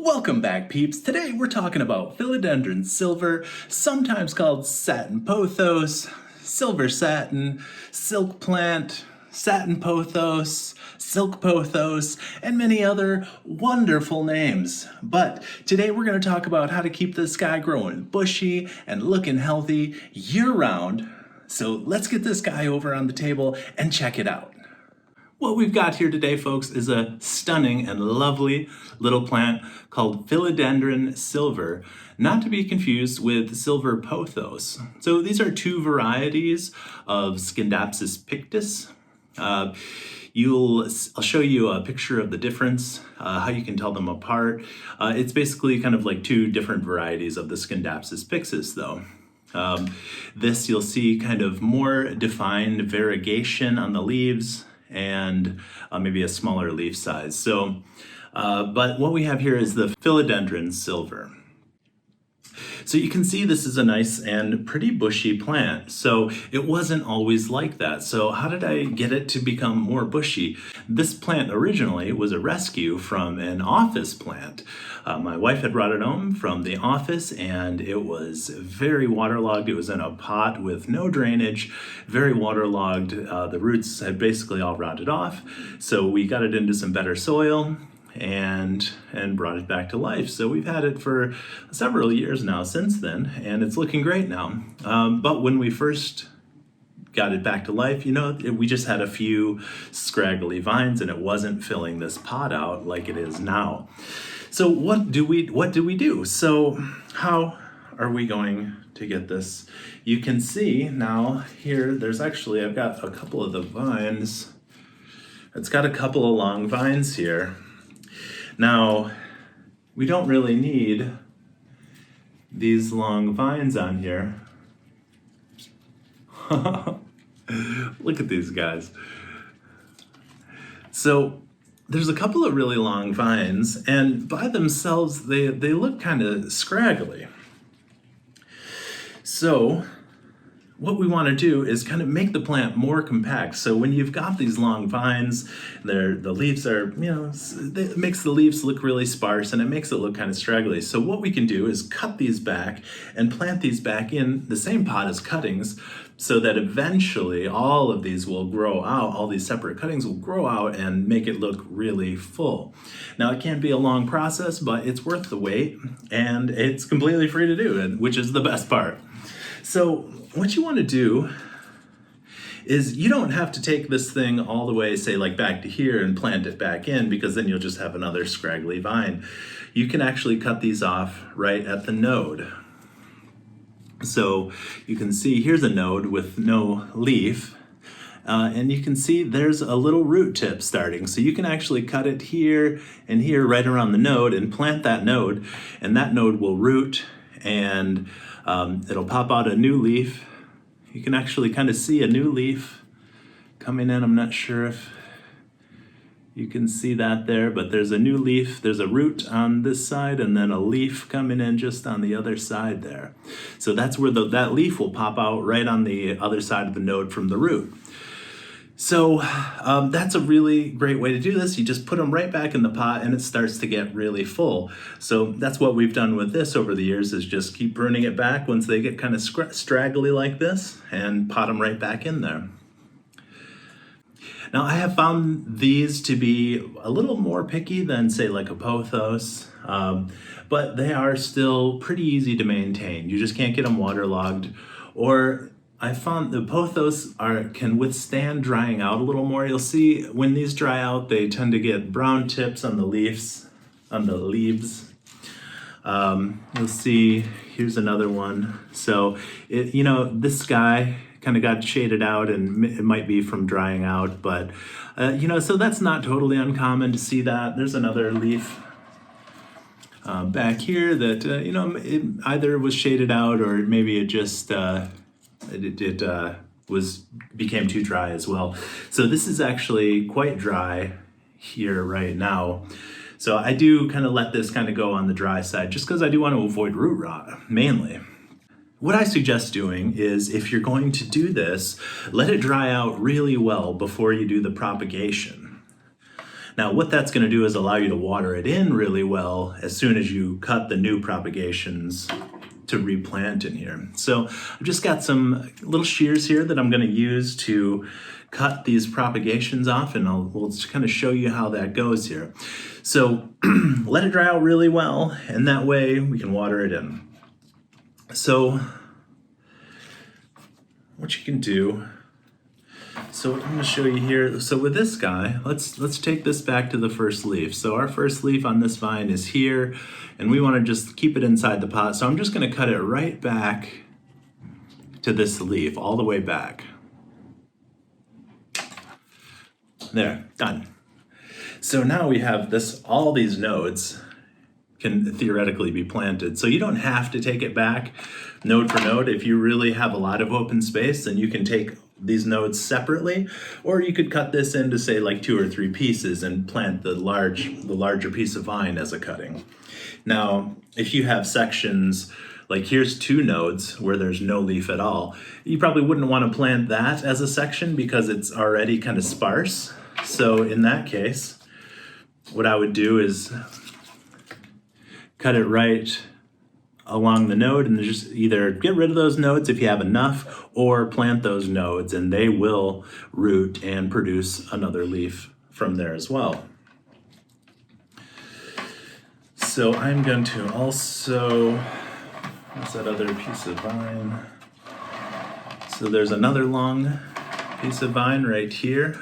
Welcome back, peeps. Today we're talking about Philodendron Silver, sometimes called Satin Pothos, Silver Satin, Silk Plant, Satin Pothos, Silk Pothos, and many other wonderful names. But today we're going to talk about how to keep this guy growing bushy and looking healthy year-round. So let's get this guy over on the table and check it out. What we've got here today, folks, is a stunning and lovely little plant called Philodendron Silver, not to be confused with Silver Pothos. So these are two varieties of SCINDAPSUS pictus. I'll show you a picture of the difference, how you can tell them apart. It's basically kind of like two different varieties of the SCINDAPSUS pictus, though. This you'll see kind of more defined variegation on the leaves, and maybe a smaller leaf size. So, but what we have here is the Philodendron Silver. So you can see this is a nice and pretty bushy plant. So it wasn't always like that. So how did I get it to become more bushy? This plant originally was a rescue from an office plant. My wife had brought it home from the office and it was very waterlogged. It was in a pot with no drainage, very waterlogged. The roots had basically all rotted off. So we got it into some better soil and brought it back to life. So we've had it for several years now since then, and it's looking great now. But when we first got it back to life, we just had a few scraggly vines and it wasn't filling this pot out like it is now. So what do we do? So how are we going to get this? You can see now here, I've got a couple of the vines. It's got a couple of long vines here. Now, we don't really need these long vines on here. Look at these guys. So there's a couple of really long vines, and by themselves, they look kind of scraggly. So what we want to do is kind of make the plant more compact. So when you've got these long vines, the leaves are, it makes the leaves look really sparse and it makes it look kind of straggly. So what we can do is cut these back and plant these back in the same pot as cuttings so that eventually all of these will grow out, all these separate cuttings will grow out and make it look really full. Now it can be a long process, but it's worth the wait and it's completely free to do, which is the best part. So what you want to do is you don't have to take this thing all the way, say like back to here and plant it back in, because then you'll just have another scraggly vine. You can actually cut these off right at the node. So you can see here's a node with no leaf. And you can see there's a little root tip starting. So you can actually cut it here and here right around the node and plant that node, and that node will root and it'll pop out a new leaf. You can actually kind of see a new leaf coming in. I'm not sure if you can see that there, but there's a new leaf. There's a root on this side and then a leaf coming in just on the other side there. So that's where that leaf will pop out right on the other side of the node from the root. So that's a really great way to do this. You just put them right back in the pot and it starts to get really full. So that's what we've done with this over the years, is just keep pruning it back once they get kind of straggly like this and pot them right back in there. Now I have found these to be a little more picky than say like a pothos, but they are still pretty easy to maintain. You just can't get them waterlogged. Or I found the pothos can withstand drying out a little more. You'll see when these dry out, they tend to get brown tips on the leaves. You'll see, here's another one. So, this guy kind of got shaded out and it might be from drying out, but, so that's not totally uncommon to see that. There's another leaf back here that, it either was shaded out or maybe it just, became too dry as well. So this is actually quite dry here right now. So I do kind of let this kind of go on the dry side just because I do want to avoid root rot mainly. What I suggest doing is, if you're going to do this, let it dry out really well before you do the propagation. Now what that's going to do is allow you to water it in really well as soon as you cut the new propagations to replant in here. So I've just got some little shears here that I'm going to use to cut these propagations off, and we'll just kind of show you how that goes here. So let it dry out really well, and that way we can water it in. So what you can do, so I'm going to show you here. So with this guy, let's take this back to the first leaf. So our first leaf on this vine is here, and we want to just keep it inside the pot. So I'm just going to cut it right back to this leaf, all the way back. There, done. So now we have this, all these nodes can theoretically be planted. So you don't have to take it back node for node. If you really have a lot of open space, then you can take these nodes separately, or you could cut this into, say, like 2 or 3 pieces and plant the larger piece of vine as a cutting. Now, if you have sections, like here's 2 nodes where there's no leaf at all, you probably wouldn't want to plant that as a section because it's already kind of sparse. So in that case, what I would do is cut it right along the node and just either get rid of those nodes if you have enough, or plant those nodes and they will root and produce another leaf from there as well. So I'm going to also, what's that other piece of vine? So there's another long piece of vine right here.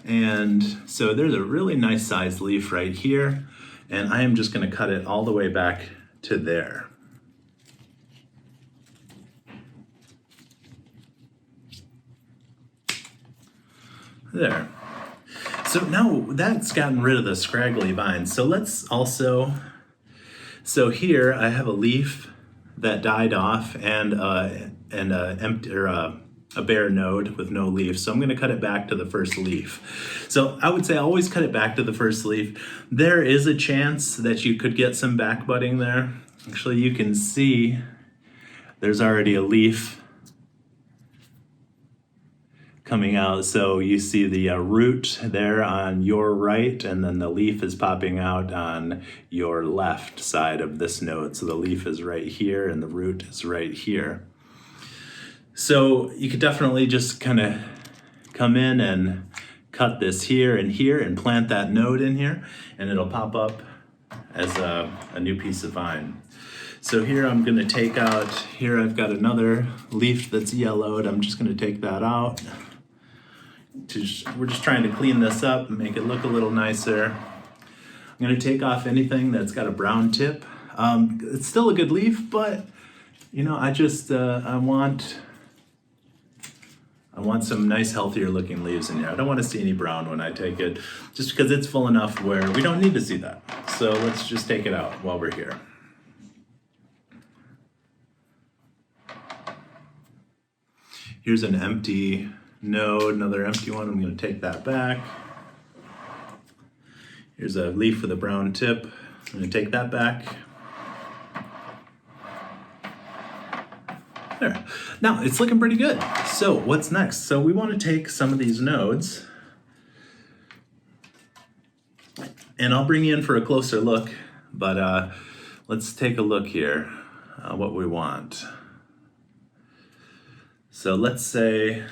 And so there's a really nice sized leaf right here, and I am just going to cut it all the way back to there. There. So now that's gotten rid of the scraggly vines. So let's also, so here I have a leaf that died off and a bare node with no leaf. So I'm going to cut it back to the first leaf. So I would say always cut it back to the first leaf. There is a chance that you could get some back budding there. Actually, you can see there's already a leaf coming out. So you see the root there on your right, and then the leaf is popping out on your left side of this node. So the leaf is right here and the root is right here. So you could definitely just kind of come in and cut this here and plant that node in here, and it'll pop up as a new piece of vine. So here I'm going to take out, here I've got another leaf that's yellowed. I'm just going to take that out. We're just trying to clean this up and make it look a little nicer. I'm going to take off anything that's got a brown tip. It's still a good leaf, but you know, I want some nice, healthier looking leaves in here. I don't want to see any brown when I take it, just because it's full enough where we don't need to see that. So let's just take it out while we're here. Here's an empty node, another empty one. I'm going to take that back. Here's a leaf with a brown tip. I'm going to take that back. There. Now it's looking pretty good. So what's next? So we want to take some of these nodes, and I'll bring you in for a closer look, but let's take a look here, what we want. So let's say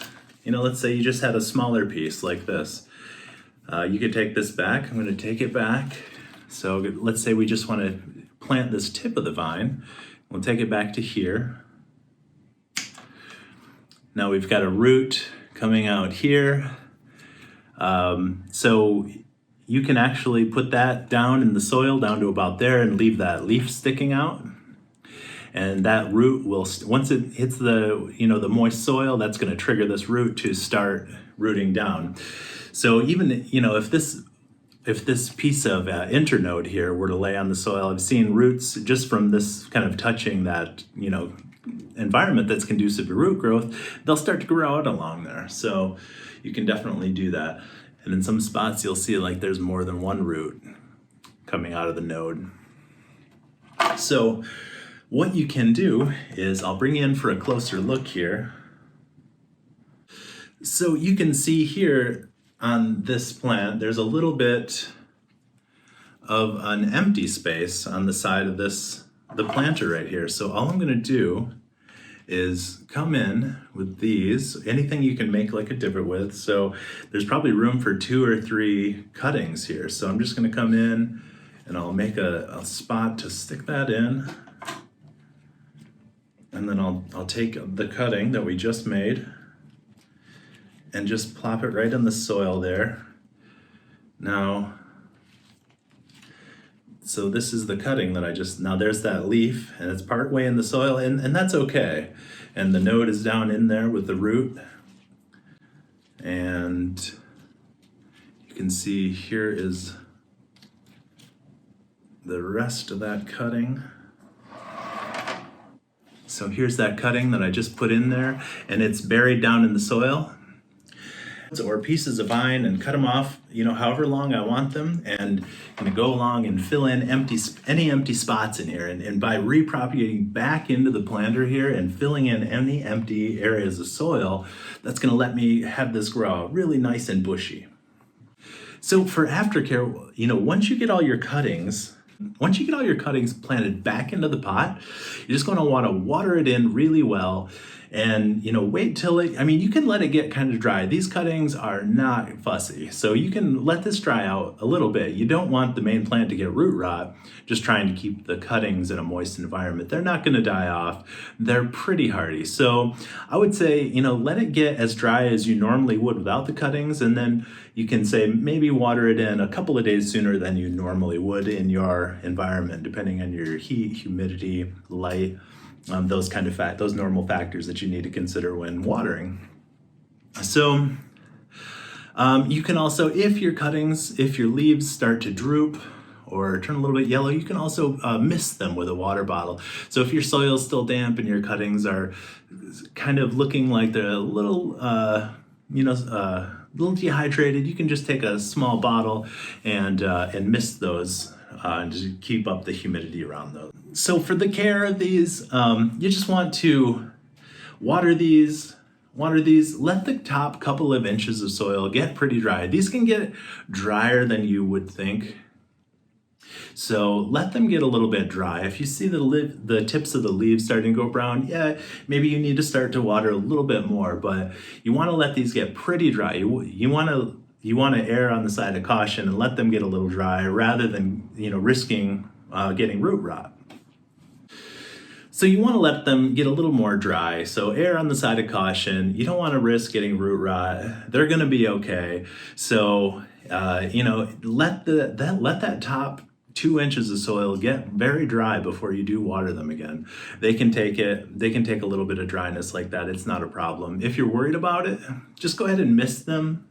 you just had a smaller piece like this. You could take this back. I'm going to take it back. So let's say we just want to plant this tip of the vine. We'll take it back to here. Now we've got a root coming out here. So you can actually put that down in the soil, down to about there, and leave that leaf sticking out. And that root will, once it hits the moist soil, that's going to trigger this root to start rooting down. So even, if this piece of internode here were to lay on the soil, I've seen roots just from this kind of touching that, environment that's conducive to root growth, they'll start to grow out along there. So you can definitely do that. And in some spots you'll see like there's more than one root coming out of the node. So what you can do is, I'll bring you in for a closer look here. So you can see here on this plant, there's a little bit of an empty space on the side of the planter right here. So all I'm gonna do is come in with these, anything you can make like a divot with. So there's probably room for 2 or 3 cuttings here. So I'm just gonna come in and I'll make a spot to stick that in. And then I'll take the cutting that we just made and just plop it right in the soil there. Now, so this is the cutting that now there's that leaf and it's part way in the soil and that's okay. And the node is down in there with the root. And you can see here is the rest of that cutting. So here's that cutting that I just put in there and it's buried down in the soil. Or pieces of vine and cut them off, however long I want them, and I'm gonna go along and fill in any empty spots in here. And by repropagating back into the planter here and filling in any empty areas of soil, that's gonna let me have this grow really nice and bushy. So for aftercare, once you get all your cuttings planted back into the pot, you're just going to want to water it in really well and, wait till you can let it get kind of dry. These cuttings are not fussy, so you can let this dry out a little bit. You don't want the main plant to get root rot, just trying to keep the cuttings in a moist environment. They're not going to die off. They're pretty hardy. So I would say, let it get as dry as you normally would without the cuttings, and then you can say maybe water it in a couple of days sooner than you normally would in your environment, depending on your heat, humidity, light, those normal factors that you need to consider when watering. So you can also, if your leaves start to droop or turn a little bit yellow, you can also mist them with a water bottle. So if your soil is still damp and your cuttings are kind of looking like they're a little, little dehydrated, you can just take a small bottle and mist those and just keep up the humidity around those. So for the care of these, you just want to water these, let the top couple of inches of soil get pretty dry. These can get drier than you would think. So let them get a little bit dry. If you see the tips of the leaves starting to go brown, yeah, maybe you need to start to water a little bit more, but you want to let these get pretty dry. You want to err on the side of caution and let them get a little dry rather than risking getting root rot. So you want to let them get a little more dry. So err on the side of caution. You don't want to risk getting root rot. They're going to be okay. So let that top 2 inches of soil get very dry before you do water them again. They can take a little bit of dryness like that. It's not a problem. If you're worried about it, just go ahead and mist them.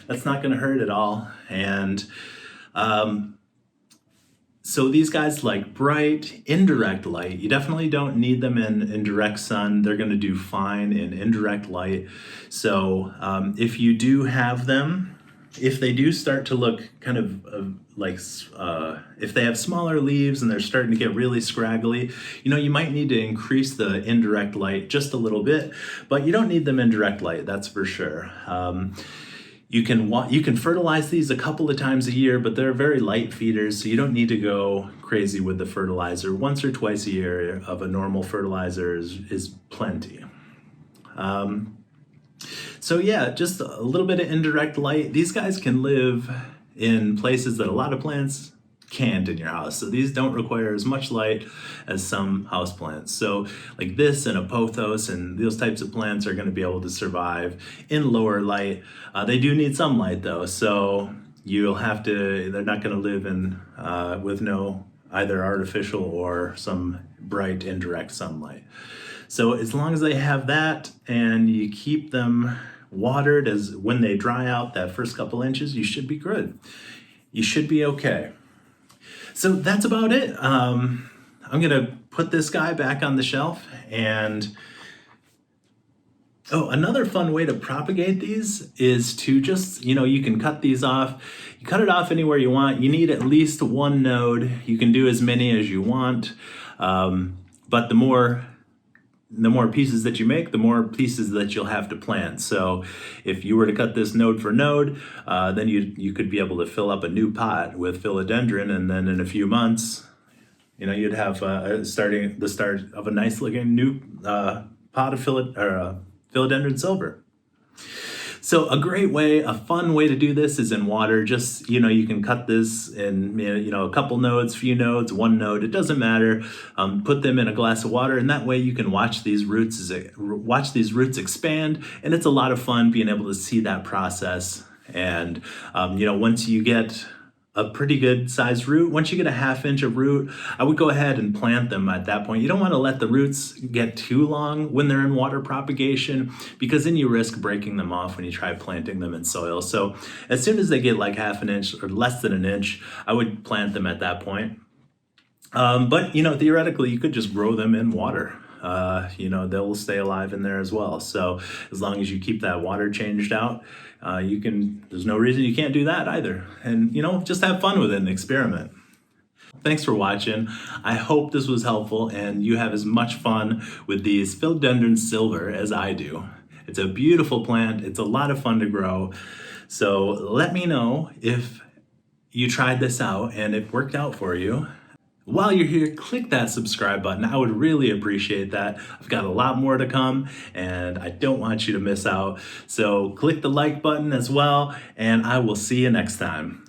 That's not going to hurt at all. And so these guys like bright, indirect light. You definitely don't need them in direct sun. They're going to do fine in indirect light. So if you do have them, if they do start to look kind of if they have smaller leaves and they're starting to get really scraggly, you might need to increase the indirect light just a little bit, but you don't need them in direct light, that's for sure. You can fertilize these a couple of times a year, but they're very light feeders, so you don't need to go crazy with the fertilizer. Once or twice a year of a normal fertilizer is plenty. So yeah, just a little bit of indirect light. These guys can live in places that a lot of plants can't in your house. So these don't require as much light as some houseplants. So like this and a pothos and those types of plants are going to be able to survive in lower light. They do need some light though. So they're not going to live in with no either artificial or some bright indirect sunlight. So as long as they have that and you keep them watered as when they dry out that first couple inches, you should be good. You should be okay. So that's about it. I'm gonna put this guy back on the shelf and another fun way to propagate these is to just, you can cut these off. You cut it off anywhere you want. You need at least one node. You can do as many as you want. But the more the more pieces that you make, the more pieces that you'll have to plant. So if you were to cut this node for node, then you could be able to fill up a new pot with philodendron, and then in a few months, you'd have the start of a nice looking new pot of philodendron silver. So a great way, a fun way to do this is in water. Just, you can cut this in, a couple nodes, few nodes, one node, it doesn't matter. Put them in a glass of water, and that way you can watch these roots expand. And it's a lot of fun being able to see that process. And, once you get a pretty good sized root, once you get a 1/2 inch of root, I would go ahead and plant them at that point. You don't want to let the roots get too long when they're in water propagation, because then you risk breaking them off when you try planting them in soil. So as soon as they get like 1/2 inch or less than 1 inch, I would plant them at that point. But theoretically, you could just grow them in water. They'll stay alive in there as well. So as long as you keep that water changed out, there's no reason you can't do that either. And, just have fun with it and experiment. Thanks for watching. I hope this was helpful and you have as much fun with these Philodendron Silver as I do. It's a beautiful plant. It's a lot of fun to grow. So let me know if you tried this out and it worked out for you. While you're here, click that subscribe button. I would really appreciate that. I've got a lot more to come and I don't want you to miss out. So click the like button as well, and I will see you next time.